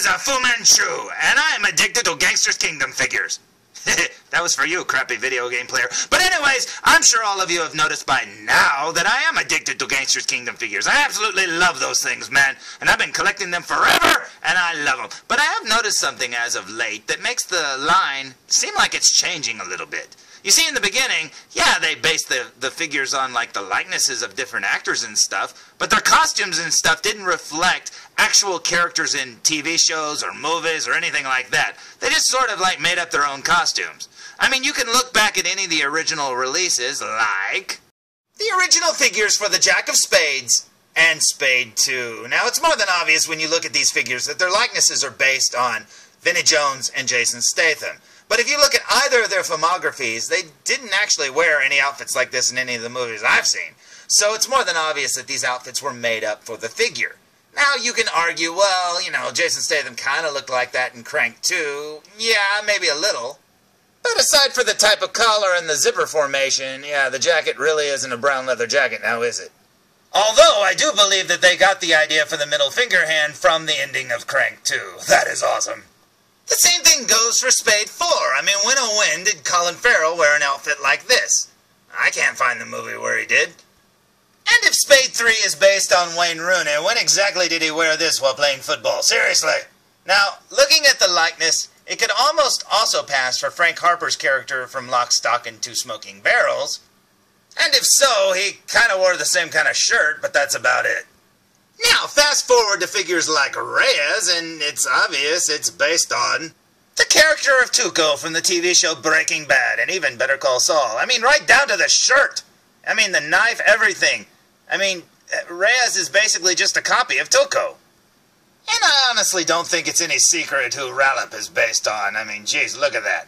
is a Fu Manchu, and I am addicted to Gangsters Kingdom figures. That was for you, crappy video game player. But anyways, I'm sure all of you have noticed by now that I am addicted to Gangsters Kingdom figures. I absolutely love those things, man. And I've been collecting them forever, and I love them. But I have noticed something as of late that makes the line seem like it's changing a little bit. You see, in the beginning, yeah, they based the figures on, like, the likenesses of different actors and stuff, but their costumes and stuff didn't reflect actual characters in TV shows or movies or anything like that. They just sort of, like, made up their own costumes. I mean, you can look back at any of the original releases, like the original figures for the Jack of Spades and Spade 2. Now, it's more than obvious when you look at these figures that their likenesses are based on Vinnie Jones and Jason Statham. But if you look at either of their filmographies, they didn't actually wear any outfits like this in any of the movies I've seen. So it's more than obvious that these outfits were made up for the figure. Now you can argue, well, you know, Jason Statham kind of looked like that in Crank 2. Yeah, maybe a little. But aside for the type of collar and the zipper formation, yeah, the jacket really isn't a brown leather jacket now, is it? Although I do believe that they got the idea for the middle finger hand from the ending of Crank 2. That is awesome. The same thing goes for Spade 4. I mean, when oh when did Colin Farrell wear an outfit like this? I can't find the movie where he did. And if Spade 3 is based on Wayne Rooney, when exactly did he wear this while playing football? Seriously. Now, looking at the likeness, it could almost also pass for Frank Harper's character from Lock, Stock, and Two Smoking Barrels. And if so, he kind of wore the same kind of shirt, but that's about it. Now, fast forward to figures like Reyes, and it's obvious it's based on the character of Tuco from the TV show Breaking Bad, and even Better Call Saul. I mean, right down to the shirt. I mean, the knife, everything. I mean, Reyes is basically just a copy of Tuco. And I honestly don't think it's any secret who Rallop is based on. I mean, geez, look at that.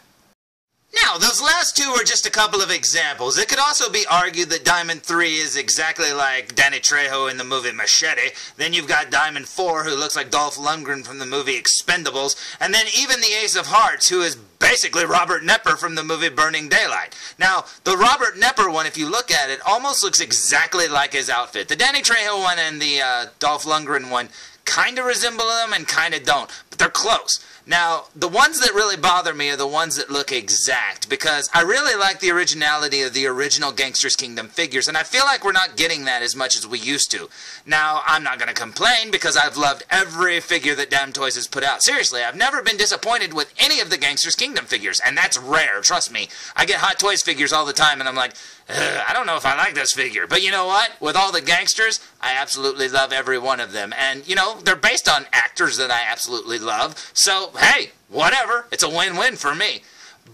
Now, those last two are just a couple of examples. It could also be argued that Diamond 3 is exactly like Danny Trejo in the movie Machete. Then you've got Diamond 4, who looks like Dolph Lundgren from the movie Expendables. And then even the Ace of Hearts, who is basically Robert Knepper from the movie Burning Daylight. Now, the Robert Knepper one, if you look at it, almost looks exactly like his outfit. The Danny Trejo one and the Dolph Lundgren one kind of resemble him and kind of don't, but they're close. Now, the ones that really bother me are the ones that look exact, because I really like the originality of the original Gangsters Kingdom figures, and I feel like we're not getting that as much as we used to. Now, I'm not going to complain, because I've loved every figure that DamToys has put out. Seriously, I've never been disappointed with any of the Gangsters Kingdom figures, and that's rare, trust me. I get Hot Toys figures all the time, and I'm like, I don't know if I like this figure. But you know what? With all the gangsters, I absolutely love every one of them. And, you know, they're based on actors that I absolutely love. So, hey, whatever. It's a win-win for me.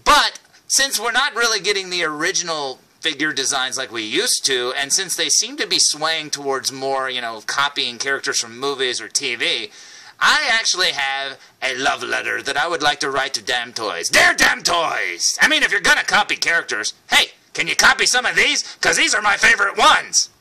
But since we're not really getting the original figure designs like we used to, and since they seem to be swaying towards more, you know, copying characters from movies or TV, I actually have a love letter that I would like to write to DamToys. Dear DamToys! I mean, if you're gonna copy characters, hey, can you copy some of these? Because these are my favorite ones.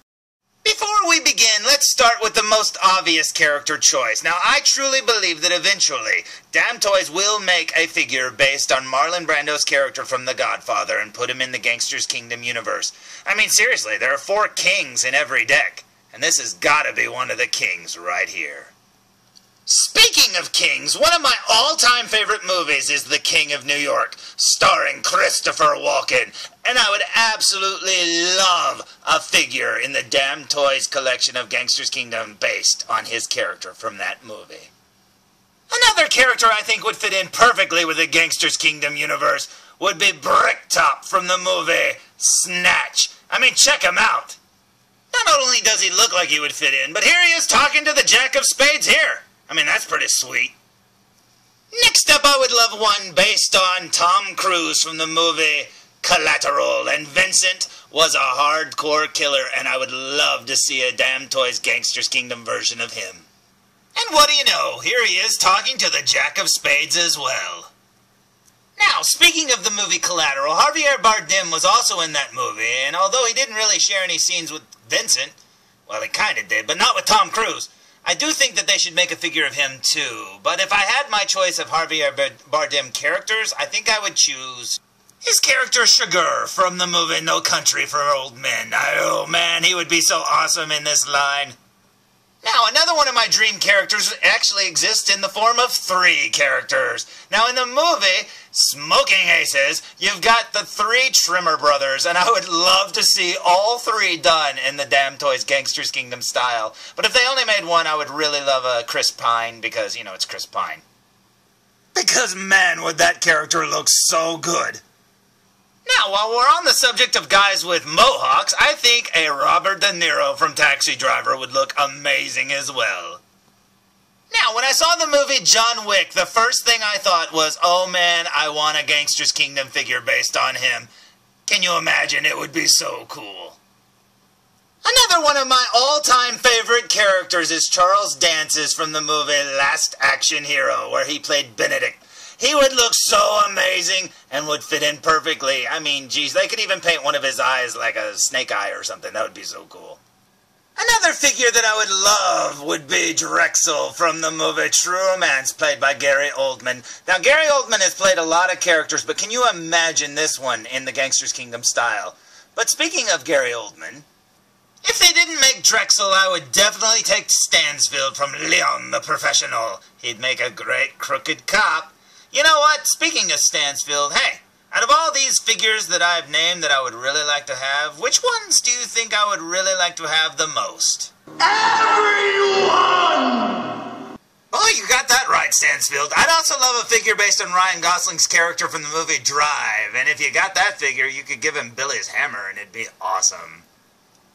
Before we begin, let's start with the most obvious character choice. Now, I truly believe that eventually, DamToys will make a figure based on Marlon Brando's character from The Godfather and put him in the Gangsters Kingdom universe. I mean, seriously, there are 4 kings in every deck, and this has got to be one of the kings right here. Speaking of kings, one of my all-time favorite movies is The King of New York, starring Christopher Walken, and I would absolutely love a figure in the DamToys collection of Gangsters Kingdom based on his character from that movie. Another character I think would fit in perfectly with the Gangsters Kingdom universe would be Bricktop from the movie Snatch. I mean, check him out. Not only does he look like he would fit in, but here he is talking to the Jack of Spades here. I mean, that's pretty sweet. Next up, I would love one based on Tom Cruise from the movie Collateral. And Vincent was a hardcore killer, and I would love to see a DamToys Gangsters Kingdom version of him. And what do you know? Here he is talking to the Jack of Spades as well. Now, speaking of the movie Collateral, Javier Bardem was also in that movie, and although he didn't really share any scenes with Vincent, well, he kind of did, but not with Tom Cruise. I do think that they should make a figure of him too, but if I had my choice of Javier Bardem characters, I think I would choose his character Sugar from the movie No Country for Old Men. Oh man, he would be so awesome in this line. Now, another Another one of my dream characters actually exists in the form of 3 characters. Now in the movie, Smoking Aces, you've got the 3 Trimmer brothers, and I would love to see all 3 done in the DamToys Gangsters Kingdom style. But if they only made one, I would really love Chris Pine, because, you know, it's Chris Pine. Because, man, would that character look so good. Now, while we're on the subject of guys with mohawks, I think a Robert De Niro from Taxi Driver would look amazing as well. Now, when I saw the movie John Wick, the first thing I thought was, oh man, I want a Gangsters Kingdom figure based on him. Can you imagine? It would be so cool. Another one of my all-time favorite characters is Charles Dance's from the movie Last Action Hero, where he played Benedict. He would look so amazing and would fit in perfectly. I mean, geez, they could even paint one of his eyes like a snake eye or something. That would be so cool. Another figure that I would love would be Drexel from the movie True Romance, played by Gary Oldman. Now, Gary Oldman has played a lot of characters, but can you imagine this one in the Gangsters Kingdom style? But speaking of Gary Oldman, if they didn't make Drexel, I would definitely take Stansfield from Leon the Professional. He'd make a great crooked cop. You know what? Speaking of Stansfield, hey, out of all these figures that I've named that I would really like to have, which ones do you think I would really like to have the most? Everyone! Oh, you got that right, Stansfield. I'd also love a figure based on Ryan Gosling's character from the movie Drive, and if you got that figure, you could give him Billy's hammer, and it'd be awesome.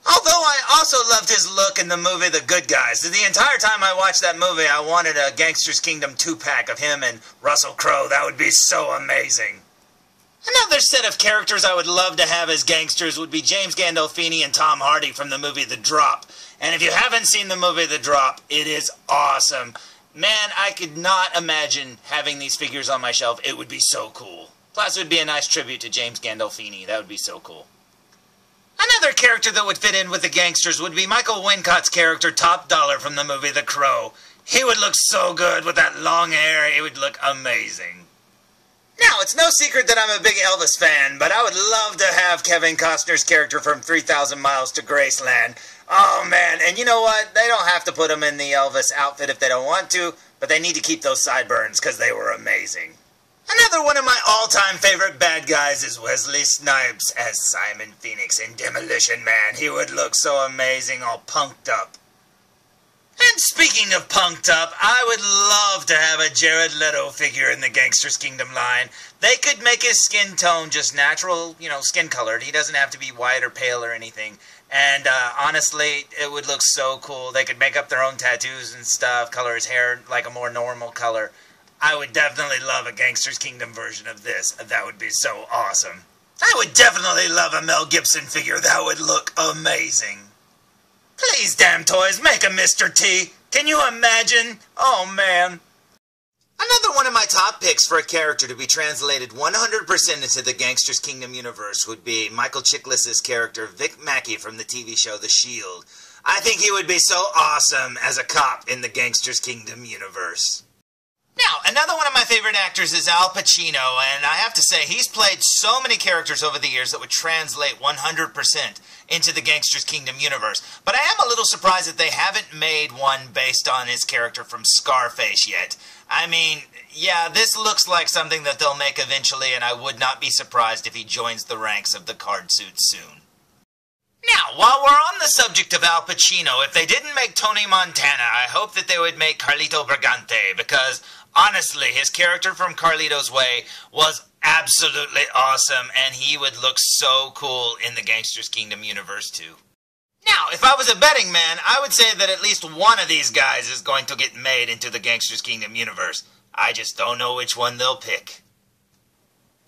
Although I also loved his look in the movie The Good Guys. The entire time I watched that movie, I wanted a Gangsters Kingdom 2-pack of him and Russell Crowe. That would be so amazing. Another set of characters I would love to have as gangsters would be James Gandolfini and Tom Hardy from the movie The Drop. And if you haven't seen the movie The Drop, it is awesome. Man, I could not imagine having these figures on my shelf. It would be so cool. Plus, it would be a nice tribute to James Gandolfini. That would be so cool. Another character that would fit in with the gangsters would be Michael Wincott's character, Top Dollar, from the movie The Crow. He would look so good with that long hair. He would look amazing. Now, it's no secret that I'm a big Elvis fan, but I would love to have Kevin Costner's character from 3,000 Miles to Graceland. Oh, man, and you know what? They don't have to put him in the Elvis outfit if they don't want to, but they need to keep those sideburns because they were amazing. Another one of my all-time favorite bad guys is Wesley Snipes as Simon Phoenix in Demolition Man. He would look so amazing, all punked up. And speaking of punked up, I would love to have a Jared Leto figure in the Gangsters Kingdom line. They could make his skin tone just natural, you know, skin colored. He doesn't have to be white or pale or anything. And honestly, it would look so cool. They could make up their own tattoos and stuff, color his hair like a more normal color. I would definitely love a Gangsters Kingdom version of this. That would be so awesome. I would definitely love a Mel Gibson figure. That would look amazing. Please, DamToys, make a Mr. T. Can you imagine? Oh, man. Another one of my top picks for a character to be translated 100% into the Gangsters Kingdom universe would be Michael Chiklis' character, Vic Mackey, from the TV show The Shield. I think he would be so awesome as a cop in the Gangsters Kingdom universe. Now, another one of my favorite actors is Al Pacino, and I have to say, he's played so many characters over the years that would translate 100% into the Gangsters Kingdom universe. But I am a little surprised that they haven't made one based on his character from Scarface yet. I mean, yeah, this looks like something that they'll make eventually, and I would not be surprised if he joins the ranks of the card suit soon. Now, while we're on the subject of Al Pacino, if they didn't make Tony Montana, I hope that they would make Carlito Brigante, because honestly, his character from Carlito's Way was absolutely awesome, and he would look so cool in the Gangsters Kingdom universe too. Now, if I was a betting man, I would say that at least one of these guys is going to get made into the Gangsters Kingdom universe. I just don't know which one they'll pick.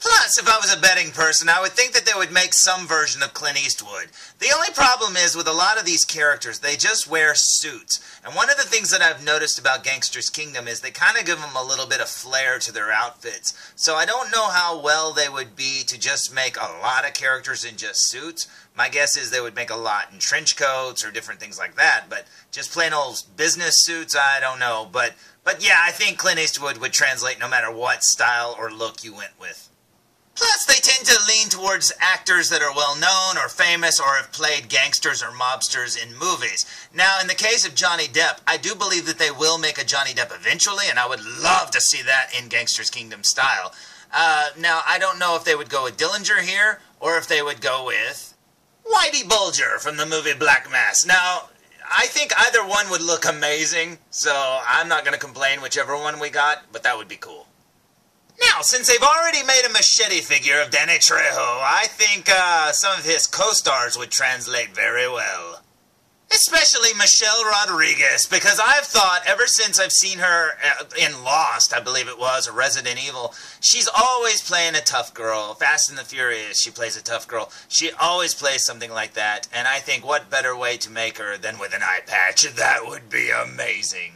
Plus, if I was a betting person, I would think that they would make some version of Clint Eastwood. The only problem is with a lot of these characters, they just wear suits. And one of the things that I've noticed about Gangsters Kingdom is they kind of give them a little bit of flair to their outfits. So I don't know how well they would be to just make a lot of characters in just suits. My guess is they would make a lot in trench coats or different things like that. But just plain old business suits, I don't know. But yeah, I think Clint Eastwood would translate no matter what style or look you went with. Plus, they tend to lean towards actors that are well-known or famous or have played gangsters or mobsters in movies. Now, in the case of Johnny Depp, I do believe that they will make a Johnny Depp eventually, and I would love to see that in Gangsters Kingdom style. Now, I don't know if they would go with Dillinger here, or if they would go with Whitey Bulger from the movie Black Mass. Now, I think either one would look amazing, so I'm not going to complain whichever one we got, but that would be cool. Now, since they've already made a machete figure of Danny Trejo, I think some of his co-stars would translate very well. Especially Michelle Rodriguez, because I've thought, ever since I've seen her in Lost, I believe it was, or Resident Evil, she's always playing a tough girl. Fast and the Furious, she plays a tough girl. She always plays something like that, and I think what better way to make her than with an eye patch? That would be amazing.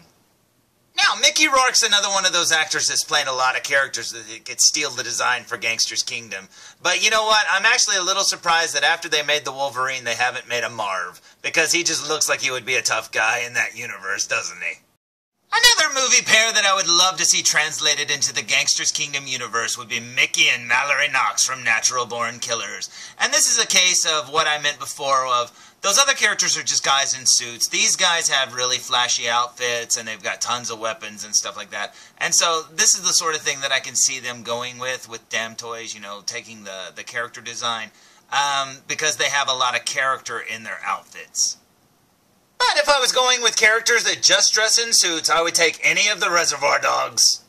Now, Mickey Rourke's another one of those actors that's playing a lot of characters that could steal the design for Gangsters Kingdom. But you know what? I'm actually a little surprised that after they made the Wolverine, they haven't made a Marv. Because he just looks like he would be a tough guy in that universe, doesn't he? Another movie pair that I would love to see translated into the Gangsters Kingdom universe would be Mickey and Mallory Knox from Natural Born Killers. And this is a case of what I meant before of, those other characters are just guys in suits. These guys have really flashy outfits, and they've got tons of weapons and stuff like that. And so this is the sort of thing that I can see them going with DamToys, you know, taking the character design, because they have a lot of character in their outfits. But if I was going with characters that just dress in suits, I would take any of the Reservoir Dogs.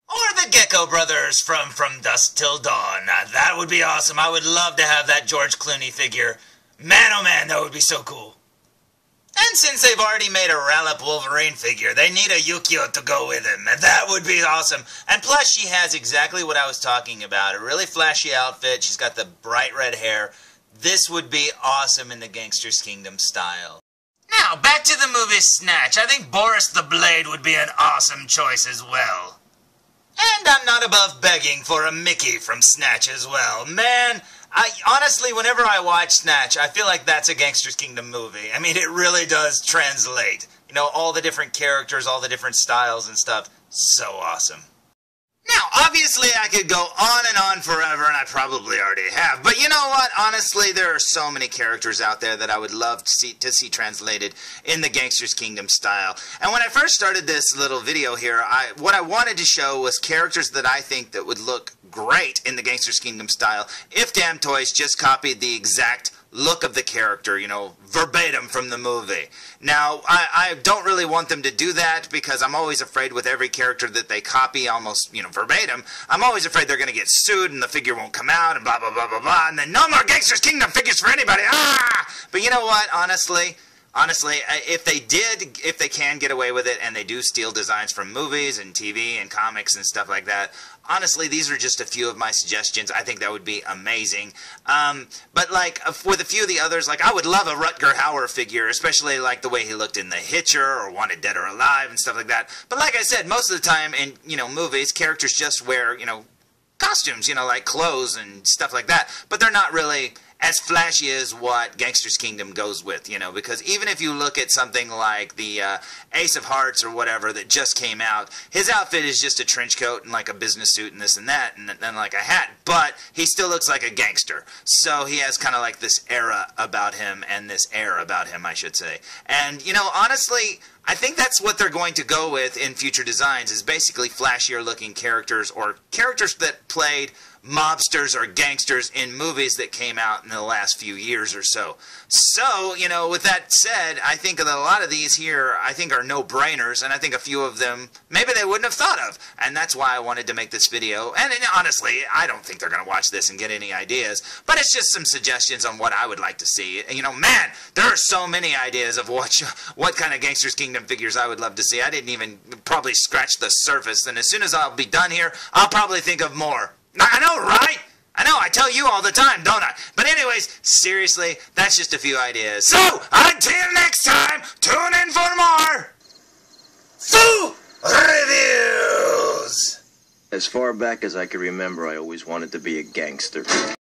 Or the Gecko Brothers from Dusk Till Dawn. Now, that would be awesome. I would love to have that George Clooney figure. Man, oh man, that would be so cool. And since they've already made a Rallop Wolverine figure, they need a Yukio to go with him. And that would be awesome. And plus, she has exactly what I was talking about. A really flashy outfit. She's got the bright red hair. This would be awesome in the Gangsters Kingdom style. Now, back to the movie Snatch. I think Boris the Blade would be an awesome choice as well. And I'm not above begging for a Mickey from Snatch as well. Man, honestly, whenever I watch Snatch, I feel like that's a Gangsters Kingdom movie. I mean, it really does translate. You know, all the different characters, all the different styles and stuff. So awesome. Now, obviously, I could go on and on forever, and I probably already have. But you know what? Honestly, there are so many characters out there that I would love to see translated in the Gangsters Kingdom style. And when I first started this little video here, what I wanted to show was characters that I think that would look great in the Gangsters Kingdom style if DamToys just copied the exact look of the character, you know, verbatim from the movie. Now, I don't really want them to do that because I'm always afraid with every character that they copy almost, you know, verbatim, I'm always afraid they're going to get sued and the figure won't come out and blah, blah, blah, blah, blah, and then no more Gangsters Kingdom figures for anybody. Ah! But you know what, honestly, if they can get away with it and they do steal designs from movies and TV and comics and stuff like that, honestly, these are just a few of my suggestions. I think that would be amazing. But like with a few of the others, like I would love a Rutger Hauer figure, especially like the way he looked in The Hitcher or Wanted Dead or Alive and stuff like that. But like I said, most of the time in, you know, movies, characters just wear, you know, costumes, you know, like clothes and stuff like that. But they're not really as flashy as what Gangsters Kingdom goes with, you know, because even if you look at something like the Ace of Hearts or whatever that just came out, his outfit is just a trench coat and like a business suit and this and that and then like a hat, but he still looks like a gangster. So he has kind of like this era about him and this air about him, I should say. And, you know, honestly, I think that's what they're going to go with in future designs is basically flashier looking characters or characters that played mobsters or gangsters in movies that came out in the last few years or so. So, you know, with that said, I think that a lot of these here, I think are no-brainers, and I think a few of them, maybe they wouldn't have thought of. And that's why I wanted to make this video. And honestly, I don't think they're going to watch this and get any ideas, but it's just some suggestions on what I would like to see. You know, man, there are so many ideas of what kind of Gangsters Kingdom figures I would love to see. I didn't even probably scratch the surface, and as soon as I'll be done here, I'll probably think of more. I know, right? I know, I tell you all the time, don't I? But anyways, seriously, that's just a few ideas. So, until next time, tune in for more Foo Reviews! As far back as I can remember, I always wanted to be a gangster.